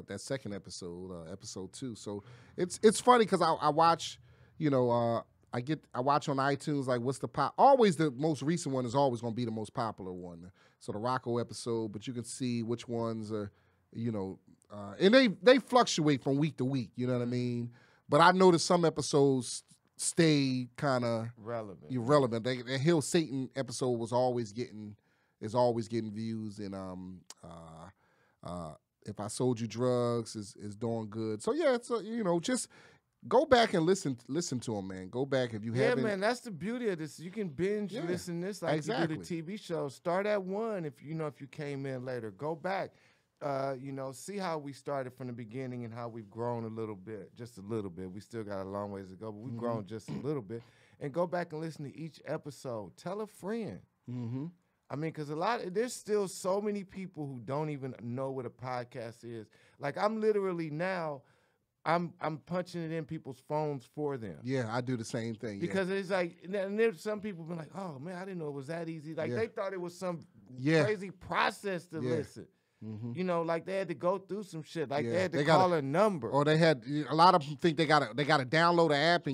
That second episode, episode 2. So it's funny because I watch, you know. I watch on iTunes, like, what's the pop? Always the most recent one is always going to be the most popular one. So the Rocco episode, but you can see which ones are, you know, and they fluctuate from week to week, you know what I mean? But I noticed some episodes stay kind of relevant. The Hill Satan episode is always getting views, and If I Sold You Drugs is doing good. So yeah, it's you know, just go back and listen to them, man. Go back if you haven't. Yeah, man, that's the beauty of this. You can binge listen to this like you do the TV show. Start at 1 if you came in later. Go back, you know, see how we started from the beginning and how we've grown a little bit, just a little bit. We still got a long ways to go, but we've grown just a little bit. And go back and listen to each episode. Tell a friend. I mean, because there's still so many people who don't even know what a podcast is. Like, I'm literally now, I'm punching it in people's phones for them. Yeah, I do the same thing. Because it's like, and there's some people been like, oh man, I didn't know it was that easy. Like they thought it was some crazy process to listen. You know, like they had to go through some shit. Like they had to call a number. Or they had a lot of them think they gotta download an app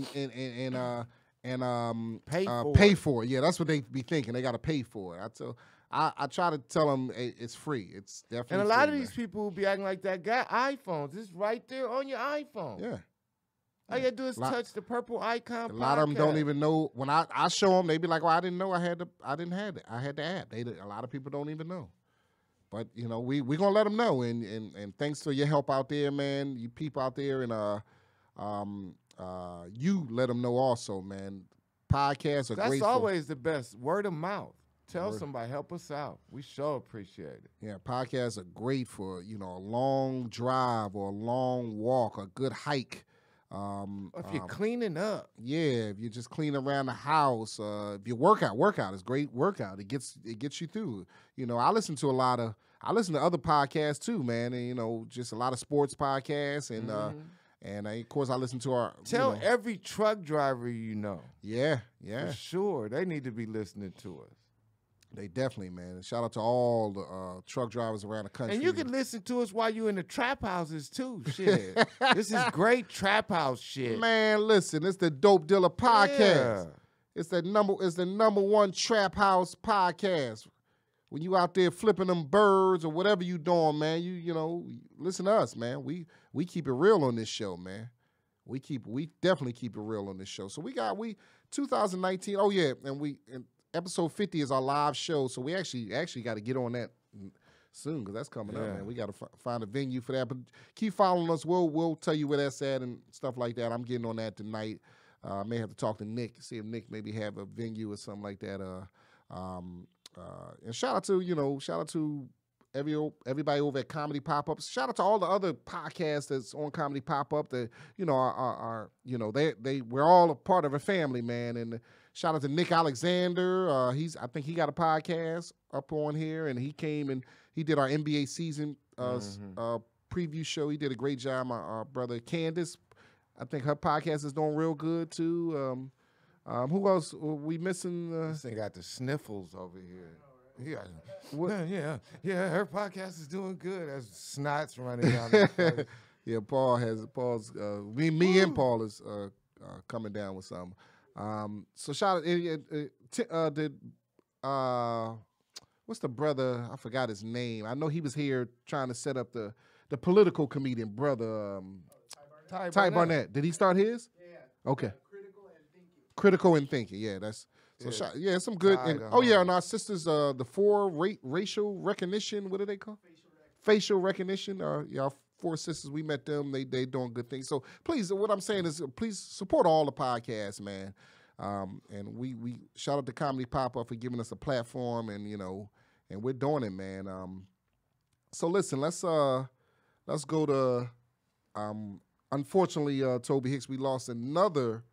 and pay for it. Yeah, that's what they be thinking. They gotta pay for it. I try to tell them it's free. It's definitely free. And a lot of these people who be acting like that got iPhones. It's right there on your iPhone. Yeah. All you gotta do is touch the purple icon. A lot of them don't even know. When I show them, they be like, "Well, I didn't know I had the app." A lot of people don't even know. but you know, we gonna let them know, and thanks for your help out there, man. You people out there, and you let them know also, man. Podcasts are great. That's always the best. Word of mouth. Tell somebody, help us out. We sure appreciate it. Yeah, podcasts are great for, you know, a long drive or a long walk, a good hike. If you're cleaning up. Yeah, if you're just cleaning around the house. If you workout is great workout. It gets you through. You know, I listen to other podcasts too, man, and you know, just a lot of sports podcasts and of course I listen to Tell every truck driver you know. Yeah. For sure. They need to be listening to us. They definitely, man. Shout out to all the truck drivers around the country. And you can listen to us while you're in the trap houses too. Shit. This is great trap house shit. Man, listen, it's the Dope Dealer Podcast. Yeah. It's the number one trap house podcast. When you out there flipping them birds or whatever you doing, man, you know, listen to us, man. We keep it real on this show, man. We definitely keep it real on this show. So we 2019. Oh yeah, and episode 50 is our live show, so we actually got to get on that soon because that's coming up, man. We got to find a venue for that. But keep following us. We'll tell you where that's at and stuff like that. I'm getting on that tonight. I may have to talk to Nick, see if Nick maybe have a venue or something like that. And shout out to everybody over at Comedy Pop-Ups. Shout out to all the other podcasts that's on Comedy Pop-Up that, you know, are we're all a part of a family, man. And shout out to Nick Alexander. I think he got a podcast up on here, and he came and he did our NBA season preview show. He did a great job. Our brother Candace, I think her podcast is doing real good too. Who else are we missing? This thing got the sniffles over here. Yeah, her podcast is doing good. There's snots running down the face. Yeah, Paul's me and Paul is coming down with something. So shout out what's the brother? I forgot his name. I know he was here trying to set up the political comedian brother Ty Barnett. Did he start his? Yeah. Okay. Critical and thinking. Yeah, that's so some good. And our sisters, the racial recognition. What do they call? Facial recognition. Our 4 sisters, we met them. They doing good things. So please, what I'm saying is, please support all the podcasts, man. And we shout out to Comedy Pop-Up for giving us a platform, and you know, and we're doing it, man. So listen, let's go to. Unfortunately, Tobe Hixx, we lost another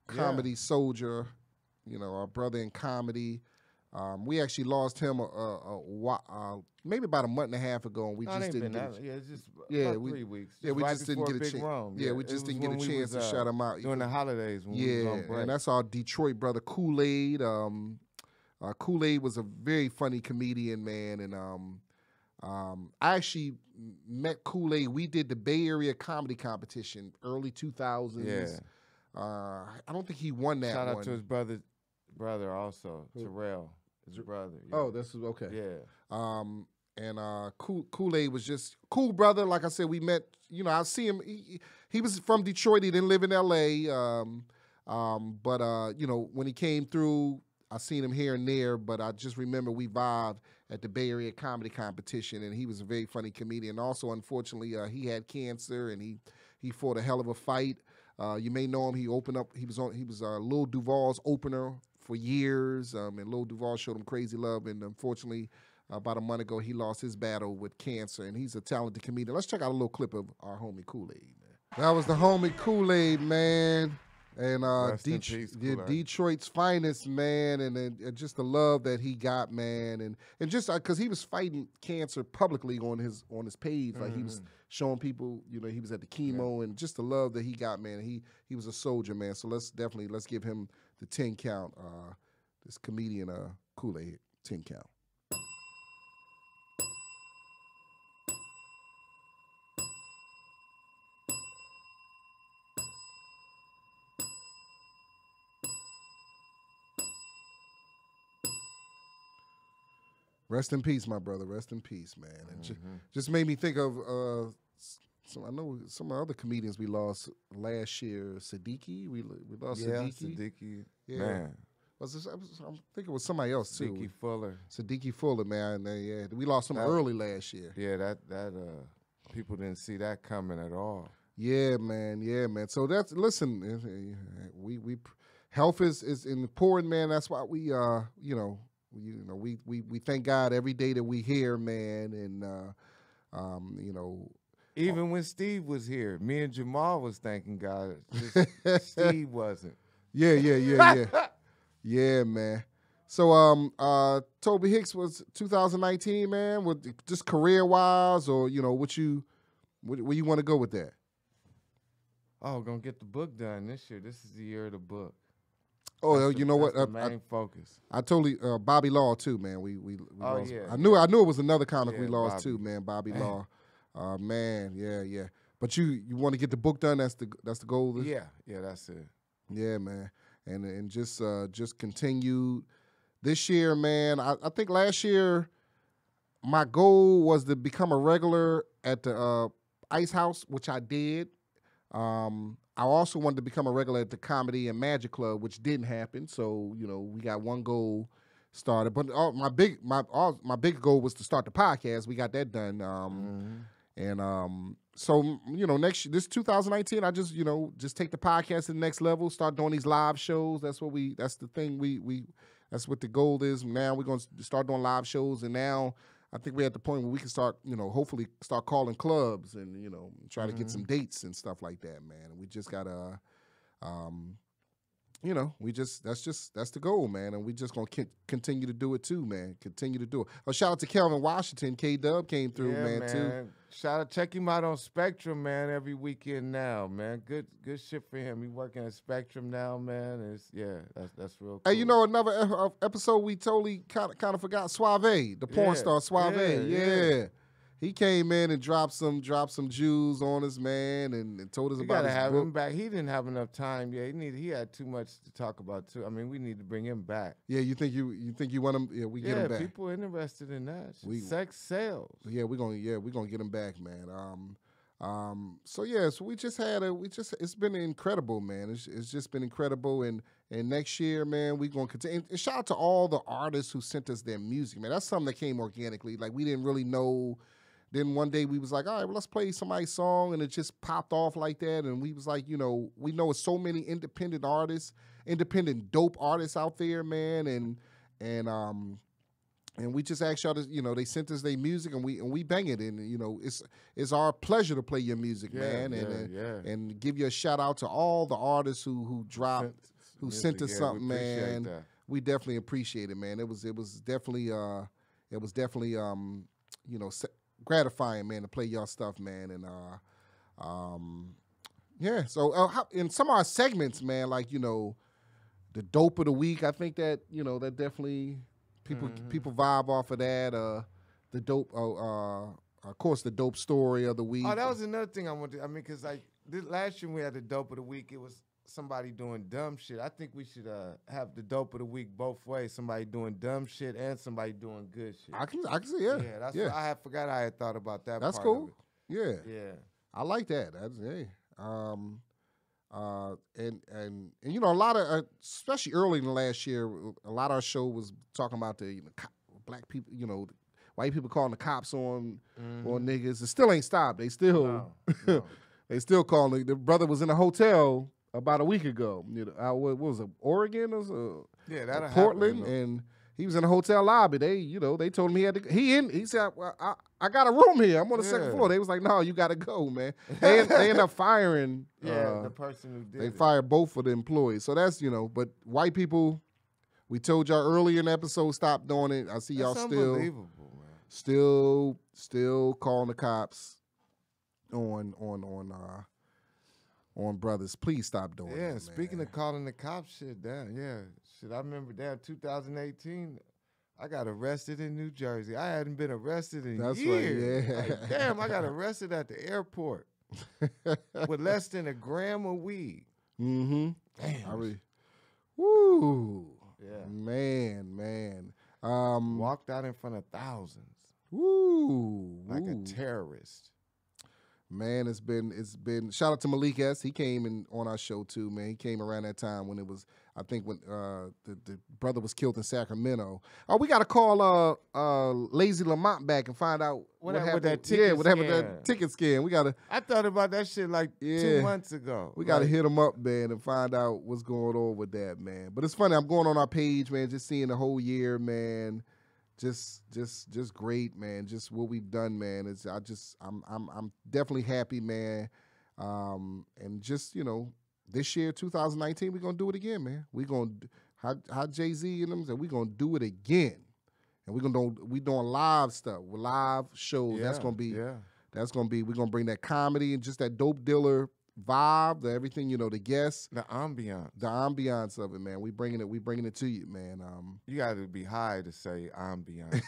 comedy soldier. You know, our brother in comedy. We actually lost him maybe about a month and a half ago, and we just didn't get it's just about 3 weeks. Yeah, we right just didn't get a chance. Yeah, we just didn't get a chance to shout him out during the holidays. When we was on break. And that's our Detroit brother Kool-Aid. Kool-Aid was a very funny comedian, man, and I actually met Kool-Aid. We did the Bay Area comedy competition early 2000s. Yeah. I don't think he won that one. Shout out to his brother also, Terrell. His brother. Yeah. Oh, this is okay. Yeah. And Kool-Aid was just cool brother. Like I said, we met. You know, I see him. He was from Detroit. He didn't live in L.A. But you know, when he came through, I seen him here and there. But I just remember we vibed at the Bay Area comedy competition, and he was a very funny comedian. Also, unfortunately, he had cancer, and he fought a hell of a fight. You may know him. He was Lil Duval's opener for years, and Lil Duval showed him crazy love. And unfortunately, about a month ago, he lost his battle with cancer. And he's a talented comedian. Let's check out a little clip of our homie Kool-Aid, man. That was the homie Kool-Aid, man. And Detroit's finest, man, and just the love that he got, man, and just because he was fighting cancer publicly on his page, like he was showing people, you know, he was at the chemo, and just the love that he got, man. He was a soldier, man. So let's give him the 10 count. This comedian Kool-Aid 10 count. Rest in peace, my brother. Rest in peace, man. And just made me think of I know some other comedians we lost last year. Siddiqui, we lost Siddiqui. Siddiqui. Yeah. Man. I think it was somebody else too. Siddiqui Fuller, man. Yeah, we lost him early last year. Yeah, that people didn't see that coming at all. Yeah, man. So listen, we health is important, man. That's why we we thank God every day that we here, man, and even when Steve was here, me and Jamal was thanking God. Steve wasn't. Yeah. Yeah, man. So Tobe Hixx was 2019, man, with just career-wise, or where you want to go with that? Oh, gonna get the book done this year. This is the year of the book. Oh, you know what? The main focus. I totally Bobby Law too, man. We lost. Yeah. I knew it was another comic we lost Bobby. too, man. Bobby Law. Man, yeah. But you want to get the book done? That's the goal. Yeah, that's it. Yeah, man. And just continued this year, man. I think last year my goal was to become a regular at the Ice House, which I did. I also wanted to become a regular at the Comedy and Magic Club, which didn't happen. So we got one goal started, but my big goal was to start the podcast. We got that done. And so next this 2019, I just take the podcast to the next level, start doing these live shows. That's the thing that's what the goal is. Now we're gonna start doing live shows, and now I think we're at the point where we can start, hopefully start calling clubs and, try to get some dates and stuff like that, man. And we just gotta, that's the goal, man. And we just gonna continue to do it too, man. Continue to do it. Oh, shout out to Kelvin Washington. K-Dub came through, man, too. Shout out, check him out on Spectrum, man, every weekend now, man. Good shit for him. He working at Spectrum now, man. That's real cool. Hey, another episode we totally kind of forgot, Suave, the porn star Suave. Yeah. He came in and dropped some Jews on us, man, and told us about his book. Gotta have him back. He didn't have enough time. Yeah, he had too much to talk about too. I mean, we need to bring him back. Yeah, you think you want him? Yeah, we get him back. Yeah, people are interested in that. Sex sells. Yeah, we're gonna get him back, man. So we just had it's been incredible, man. It's just been incredible, and next year, man, we're gonna continue. And shout out to all the artists who sent us their music, man. That's something that came organically. Like, we didn't really know. Then one day we was like, all right, well, let's play somebody's song, and it just popped off like that. And we was like, we know so many independent artists, independent dope artists out there, man, and we just asked y'all to, they sent us their music, and we bang it, and it's our pleasure to play your music, man, and give you a shout out to all the artists who sent us something, man. We definitely appreciate it, man. It was definitely gratifying, man, to play y'all stuff, man, and So in some of our segments, man, like the dope of the week, I think that that definitely people vibe off of that. The dope, of course, the dope story of the week. Oh, that was another thing I wanted. I mean, because last year we had the dope of the week. It was somebody doing dumb shit. I think we should have the dope of the week both ways. Somebody doing dumb shit and somebody doing good shit. I can see, yeah. Yeah, that's what I forgot I had thought about that. That's part cool. Of it. Yeah. I like that. That's and a lot of especially early in the last year, a lot of our show was talking about the black people, white people calling the cops on niggas. It still ain't stopped. They still No. they still calling. The brother was in a hotel about a week ago. What was it, Oregon or Portland, happen, and he was in a hotel lobby. They told him he had to. He said, well, I got a room here. I'm on the second floor. They was like, no, you got to go, man. They ended up firing. The person who did. They fired both of the employees. So that's But white people, we told y'all earlier in the episode, stop doing it. I see y'all still unbelievable, man. Still calling the cops on brothers. Please stop doing that. Yeah, speaking of calling the cops, shit, damn, yeah. Shit, I remember, 2018, I got arrested in New Jersey. I hadn't been arrested in years. Right, yeah. Like, damn, I got arrested at the airport with less than a gram of weed. Mm-hmm. Damn. Woo. Yeah. Man. Walked out in front of thousands. Woo. Like a terrorist. Man, it's been shout out to Malik S. He came in on our show too, man. He came around that time when it was, I think when the brother was killed in Sacramento. Oh, we got to call Lazy Lamont back and find out what happened with that ticket. Yeah, what happened with that ticket scam. We got to. I thought about that shit like 2 months ago. We got to hit him up, man, and find out what's going on with that, man. But it's funny. I'm going on our page, man, just seeing the whole year, man. Just great, man. Just what we've done, man. I'm definitely happy, man. And just, this year, 2019, we're gonna do it again, man. We gonna how Jay-Z and them said we gonna do it again, and we doing live stuff, with live shows. Yeah, that's gonna be we're gonna bring that comedy and just that dope dealer vibe, the everything, the guests, the ambiance of it, man. We bringing it to you, man. You got to be high to say ambiance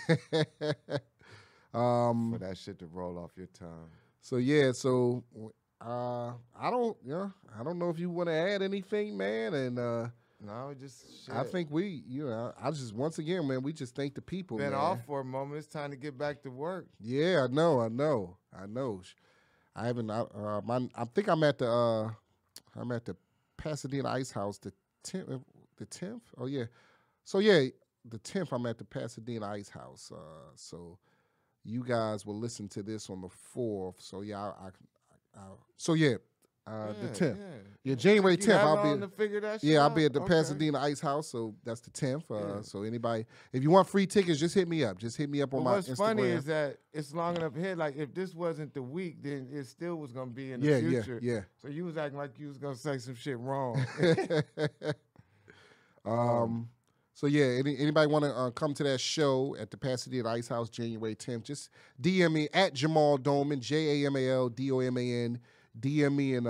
for that shit to roll off your tongue. So yeah, I don't know if you want to add anything, man. And no, just shit. I think I just once again, man, we just thank the people. Been man. off for a moment. It's time to get back to work. Yeah, I know. I haven't. I think I'm at the Pasadena Ice House. The 10th. Oh yeah. So yeah, the 10th. I'm at the Pasadena Ice House. So you guys will listen to this on the 4th. So yeah, the 10th. Yeah, January 10th. I'll be at the Pasadena Ice House. So that's the 10th. So anybody, if you want free tickets, just hit me up. Just hit me up on my Instagram. What's funny is that it's long enough ahead. Like if this wasn't the week, then it still was gonna be in the future. Yeah. So you was acting like you was gonna say some shit wrong. So yeah, anybody want to come to that show at the Pasadena Ice House January 10th? Just DM me at Jamal Doman, JamalDoman. DM me and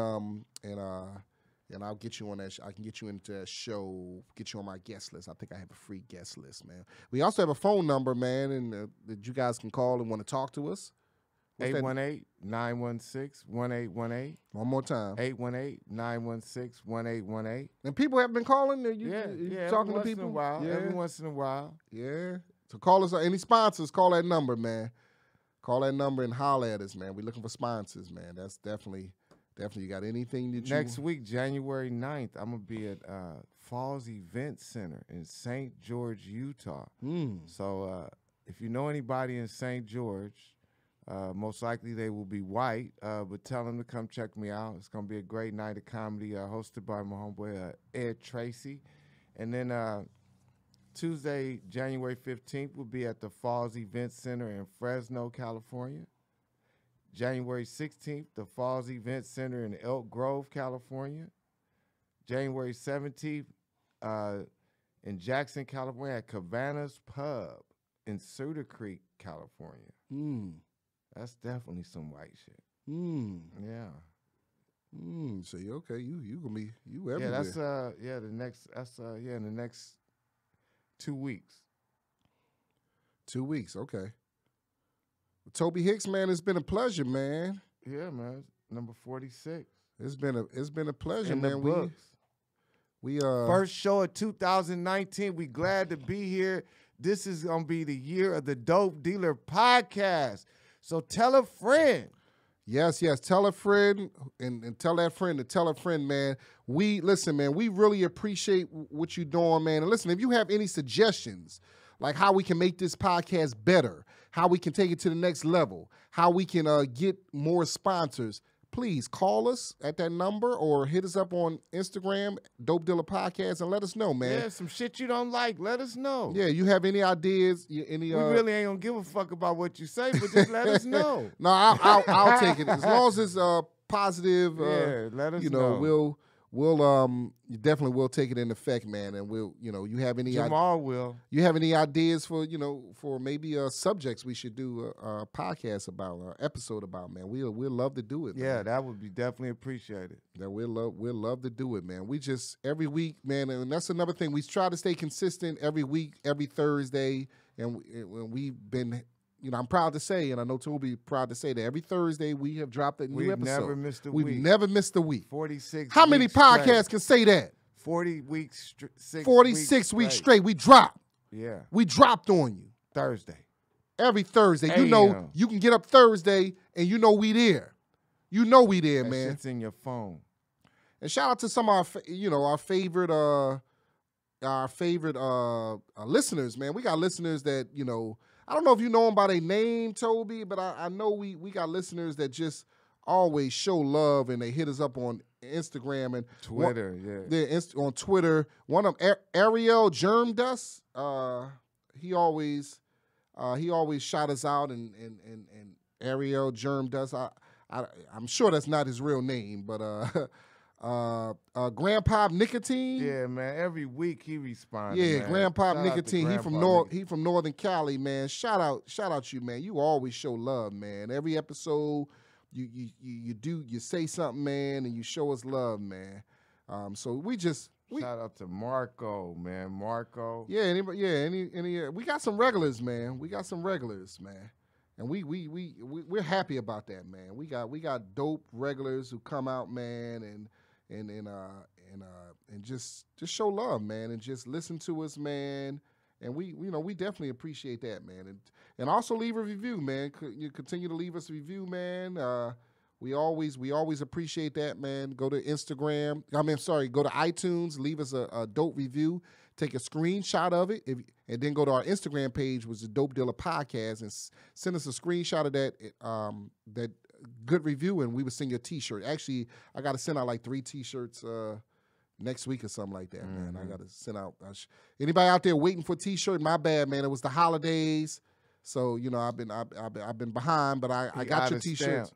I'll get you on that. I can get you into that show, get you on my guest list. I think I have a free guest list, man. We also have a phone number, man, and that you guys can call and want to talk to us. 818-916-1818. One more time. 818-916-1818. And people have been calling. You talking to people? Every once in a while. Yeah. So call us. Any sponsors, call that number, man. Call that number and holler at us, man. We're looking for sponsors, man. That's definitely. You got anything that you... Next week, January 9th, I'm going to be at Falls Event Center in St. George, Utah. So if you know anybody in St. George, most likely they will be white, but tell them to come check me out. It's going to be a great night of comedy hosted by my homeboy Ed Tracy. And then Tuesday, January 15th, we'll be at the Falls Event Center in Fresno, California. January 16th, the Falls Event Center in Elk Grove, California. January 17th, in Jackson, California, at Cabana's Pub in Cedar Creek, California. That's definitely some white shit. Yeah. So you gonna be everywhere. Yeah, that's in the next 2 weeks. 2 weeks, okay. Tobe Hixx, man, it's been a pleasure, man. Yeah, man. Number 46. It's been a pleasure, in man. The books. We first show of 2019. We glad to be here. This is gonna be the year of the Dope Dealer podcast. So tell a friend. Yes. Tell a friend and tell that friend to tell a friend, man. Listen, man, we really appreciate what you're doing, man. And listen, if you have any suggestions, like how we can make this podcast better, how we can take it to the next level, how we can get more sponsors, please call us at that number or hit us up on Instagram, Dope Dealer Podcast, and let us know, man. Yeah, some shit you don't like, let us know. Yeah, you have any ideas? We really ain't gonna give a fuck about what you say, but just let us know. No, I'll take it as long as it's positive. Let us know. We'll definitely will take it in effect, man, and you have any Jamal will. You have any ideas for maybe subjects we should do a podcast about, or episode about, man? We'll love to do it. Yeah, man. that would be definitely appreciated. That we'll love to do it, man. We just every week, man, and that's another thing. We try to stay consistent every week, every Thursday, and we've been. I'm proud to say, and I know Tobe proud to say that every Thursday we have dropped a new episode. We've never missed a week. 46. How many podcasts can say that? 40 weeks. 46 weeks straight. We dropped. Yeah. We dropped on you. Thursday. Every Thursday. AM. You can get up Thursday and we there. We there, man. Shit's in your phone. And shout out to some of our favorite our favorite listeners, man. We got listeners that, you know, I don't know if you know them by their name, Tobe, but I know we got listeners that just always show love, and they hit us up on Instagram and Twitter, on Twitter. One of them, Ariel Germ Dust, he always shout us out, and Ariel Germ Dust. I'm sure that's not his real name, but Grandpa Nicotine. Yeah, man. Every week he responds. Yeah, man. Grandpa Shout Nicotine. He from Northern Cali, man. Shout out you, man. You always show love, man. Every episode you say something, man, and you show us love, man. So we shout out to Marco, man. Marco. Yeah, any we got some regulars, man. And we're happy about that, man. We got dope regulars who come out, man, and just show love, man, and just listen to us, man. And we definitely appreciate that, man. And also leave a review, man. You continue to leave us a review, man. We always appreciate that, man. Go to Instagram. Go to iTunes. Leave us a dope review. Take a screenshot of it, and then go to our Instagram page, which is the Dope Dealer Podcast, and send us a screenshot of that good review, and we would send you a T-shirt. Actually, I got to send out like 3 T-shirts next week or something like that, man. I got to send out. Anybody out there waiting for a T-shirt? My bad, man. It was the holidays, so you know I've been behind, but I got your T-shirts.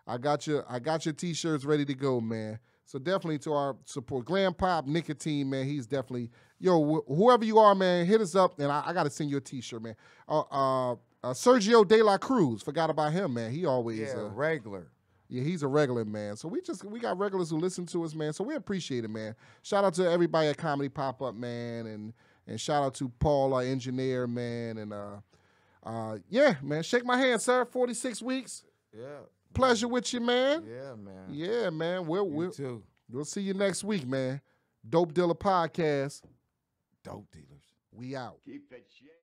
I got your T-shirts ready to go, man. So definitely to our support, Grandpa Nicotine, man. He's definitely, whoever you are, man, hit us up, and I got to send you a T-shirt, man. Sergio De La Cruz, forgot about him, man. He always regular. Yeah, he's a regular, man. So we got regulars who listen to us, man. So we appreciate it, man. Shout out to everybody at Comedy Pop Up, man, and shout out to Paul, our engineer, man, and yeah, man. Shake my hand, sir. 46 weeks. Yeah. Pleasure with you, man. Yeah, man. Yeah, man. We'll see you next week, man. Dope Dealer Podcast. Dope Dealers. We out. Keep it shit.